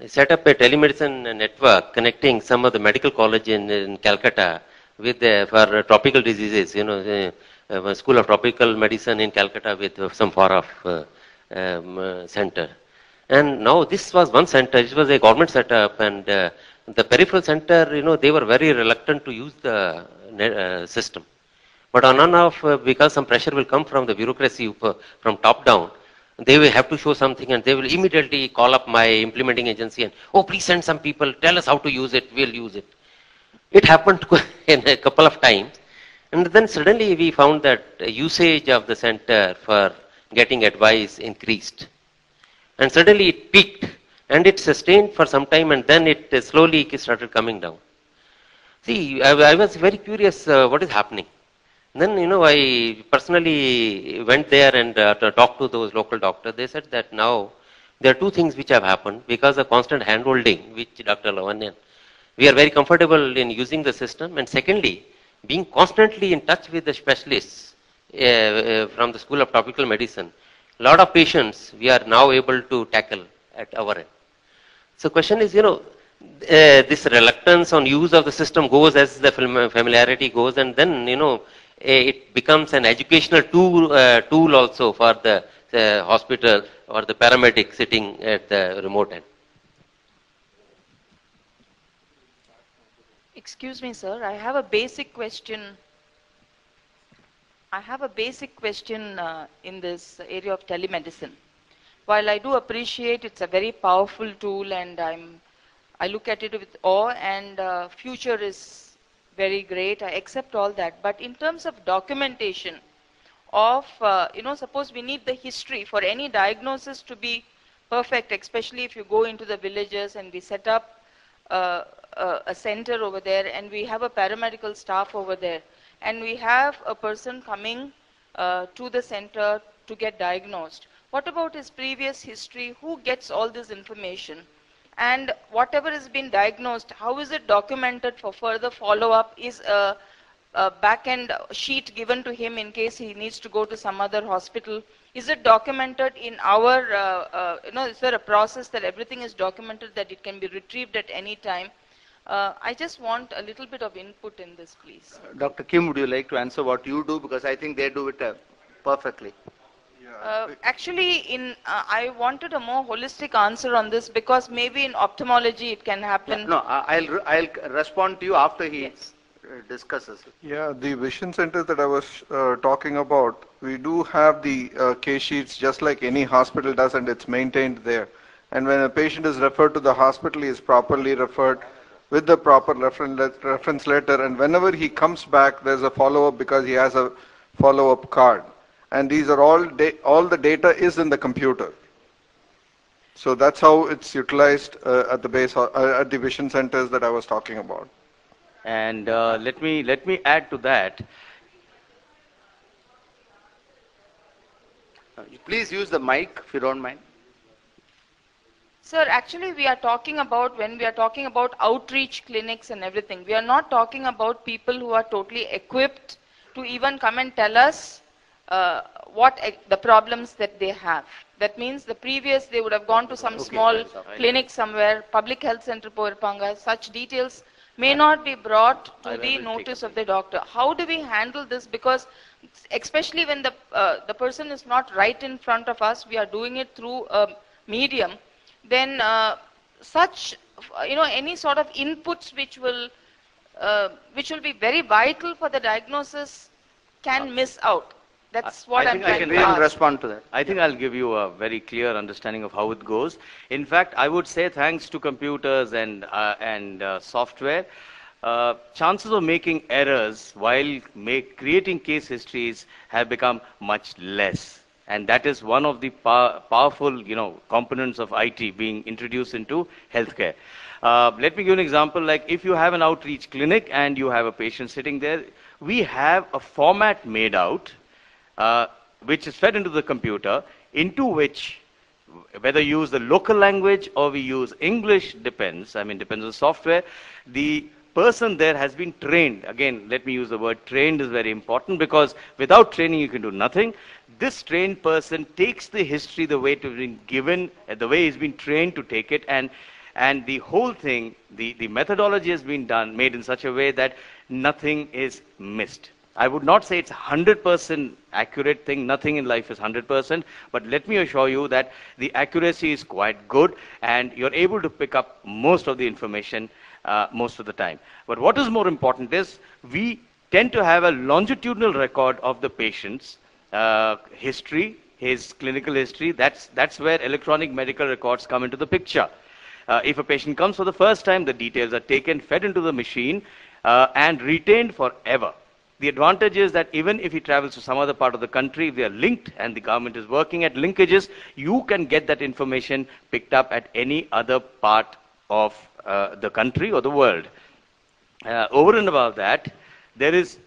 set up a telemedicine network connecting some of the medical college in Calcutta with for tropical diseases. A school of tropical medicine in Calcutta with some far-off center. And now this was one center. It was a government setup, and the peripheral center, they were very reluctant to use the system. But on and off, because some pressure will come from the bureaucracy from top down, they will have to show something, and they will immediately call up my implementing agency and, oh, please send some people, tell us how to use it, we'll use it. It happened in a couple of times, and then suddenly we found that usage of the center for getting advice increased. And suddenly it peaked, and it sustained for some time, and then it slowly started coming down. See, I was very curious what is happening. Then, I personally went there and talked to those local doctors. They said that now there are two things which have happened because of constant hand-holding, which Dr. Lavanyan, we are very comfortable in using the system. And secondly, being constantly in touch with the specialists from the School of Tropical Medicine, a lot of patients we are now able to tackle at our end. So question is, this reluctance on use of the system goes as the familiarity goes, and then, it becomes an educational tool also for the hospital or the paramedic sitting at the remote end. Excuse me, sir. I have a basic question. In this area of telemedicine. While I do appreciate it's a very powerful tool, and I look at it with awe, and future is very great. I accept all that. But in terms of documentation of, suppose we need the history for any diagnosis to be perfect, especially if you go into the villages and we set up a center over there, and we have a paramedical staff over there, and we have a person coming to the center to get diagnosed. What about his previous history? Who gets all this information? And whatever has been diagnosed, how is it documented for further follow-up? Is a back-end sheet given to him in case he needs to go to some other hospital? Is it documented in our, is there a process that everything is documented, that it can be retrieved at any time? I just want a little bit of input in this, please. Dr. Kim, would you like to answer what you do? Because I think they do it perfectly. Actually, I wanted a more holistic answer on this, because maybe in ophthalmology it can happen. No, I'll respond to you after he discusses. Yeah, the vision centers that I was talking about, we do have the case sheets just like any hospital does, and it's maintained there. And when a patient is referred to the hospital, he is properly referred with the proper reference letter, and whenever he comes back, there's a follow-up because he has a follow-up card. And these are all the data is in the computer. So that's how it's utilized at the base at the vision centers that I was talking about. And let me add to that. Please use the mic if you don't mind. Sir, actually we are talking about, when we are talking about outreach clinics and everything, we are not talking about people who are totally equipped to even come and tell us what the problems that they have. That means the previous, they would have gone to some small clinic somewhere, public health center, Poirpanga. Such details may not be brought to the notice of the doctor. How do we handle this? Because especially when the person is not right in front of us, we are doing it through a medium, then such, any sort of inputs which will be very vital for the diagnosis can miss out. That's what I'm trying to ask. Respond to that. I think I'll give you a very clear understanding of how it goes. In fact, I would say thanks to computers and software, chances of making errors while creating case histories have become much less. And that is one of the powerful, components of IT being introduced into healthcare. Let me give an example. Like if you have an outreach clinic and you have a patient sitting there, we have a format made out, which is fed into the computer, into which, whether you use the local language or we use English, depends on the software, the person there has been trained. Again, let me use the word trained is very important, because without training you can do nothing. This trained person takes the history the way it has been given, the way he's been trained to take it, and And the whole thing, the methodology has been made in such a way that nothing is missed. I would not say it's 100% accurate thing. Nothing in life is 100%. But let me assure you that the accuracy is quite good and you're able to pick up most of the information most of the time. But what is more important is we tend to have a longitudinal record of the patient's history, his clinical history. That's where electronic medical records come into the picture. If a patient comes for the first time, the details are taken, fed into the machine, and retained forever. The advantage is that even if he travels to some other part of the country, if they are linked and the government is working at linkages, you can get that information picked up at any other part of the country or the world. Over and above that, there is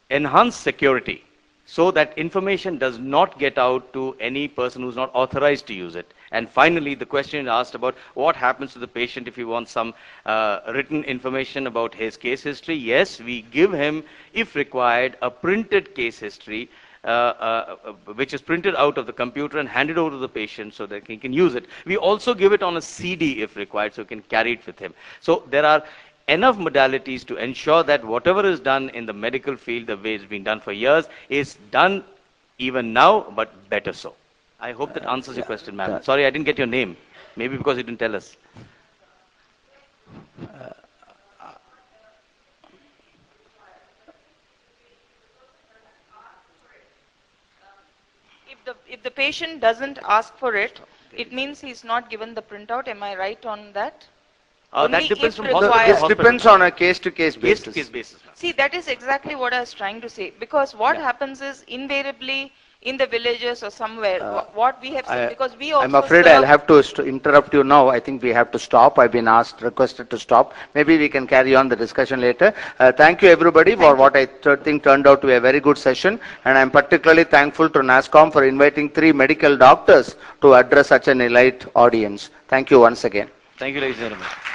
enhanced security so that information does not get out to any person who's not authorized to use it. And finally, the question is asked about what happens to the patient if he wants some written information about his case history. Yes, we give him, if required, a printed case history, which is printed out of the computer and handed over to the patient so that he can use it. We also give it on a CD if required, so he can carry it with him. So there are enough modalities to ensure that whatever is done in the medical field, the way it's been done for years, is done even now, but better so. I hope that answers your question, ma'am. Sorry, I didn't get your name. Maybe because you didn't tell us. If the patient doesn't ask for it, it means he's not given the printout. Am I right on that? That depends from hospital to This hospital. depends on a case-to-case basis. Case-to-case basis. See, that is exactly what I was trying to say. Because what happens is invariably in the villages or somewhere, what we have seen, because we also I'm afraid serve- I'll have to interrupt you now. I think we have to stop. I've been requested to stop. Maybe we can carry on the discussion later. Thank you everybody for what I think turned out to be a very good session. And I'm particularly thankful to NASSCOM for inviting 3 medical doctors to address such an elite audience. Thank you once again. Thank you, ladies and gentlemen.